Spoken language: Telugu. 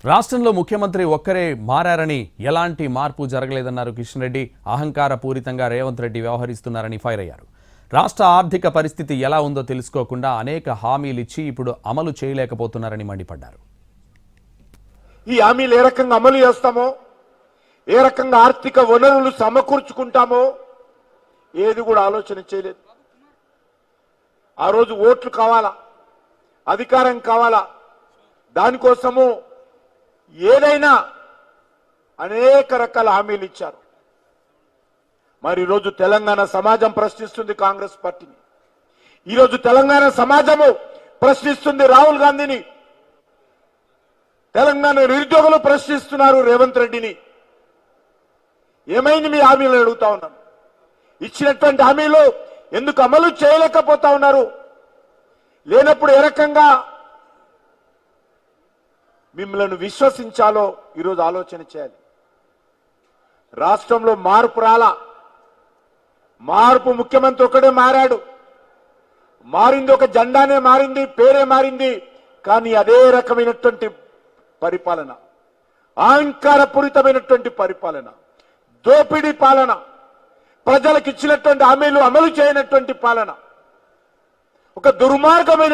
రాష్ట్రంలో ముఖ్యమంత్రి ఒక్కరే మారారని ఎలాంటి మార్పు జరగలేదన్నారు కిషన్ రెడ్డి. అహంకార పూరితంగా రేవంత్ రెడ్డి వ్యవహరిస్తున్నారని ఫైర్ అయ్యారు. రాష్ట్ర ఆర్థిక పరిస్థితి ఎలా ఉందో తెలుసుకోకుండా అనేక హామీలు ఇచ్చి ఇప్పుడు అమలు చేయలేకపోతున్నారని మండిపడ్డారు. ఈ హామీలు ఏ రకంగా అమలు చేస్తామో, ఏ రకంగా ఆర్థిక వనరులు సమకూర్చుకుంటామో ఏది కూడా ఆలోచన చేయలేదు. ఆ రోజు ఓట్లు కావాలా, అధికారం కావాలా, దానికోసము ఏదైనా అనేక రకాల హామీలు ఇచ్చారు. మరి ఈరోజు తెలంగాణ సమాజం ప్రశ్నిస్తుంది కాంగ్రెస్ పార్టీని. ఈరోజు తెలంగాణ సమాజము ప్రశ్నిస్తుంది రాహుల్ గాంధీని. తెలంగాణ నిరుద్యోగులు ప్రశ్నిస్తున్నారు రేవంత్ రెడ్డిని. ఏమైంది మీ హామీలు అడుగుతా ఉన్నాను. ఇచ్చినటువంటి హామీలు ఎందుకు అమలు చేయలేకపోతా ఉన్నారు? లేనప్పుడు ఏ రకంగా మిమ్మల్ని విశ్వసించాలో ఈరోజు ఆలోచన చేయాలి. రాష్ట్రంలో మార్పు రాలా. మార్పు ముఖ్యమంత్రి ఒకడే మారాడు. మారింది ఒక జెండానే మారింది, పేరే మారింది. కానీ అదే రకమైనటువంటి పరిపాలన, అహంకారపూరితమైనటువంటి పరిపాలన, దోపిడీ పాలన, ప్రజలకు ఇచ్చినటువంటి హామీలు అమలు చేయనటువంటి పాలన, ఒక దుర్మార్గమైన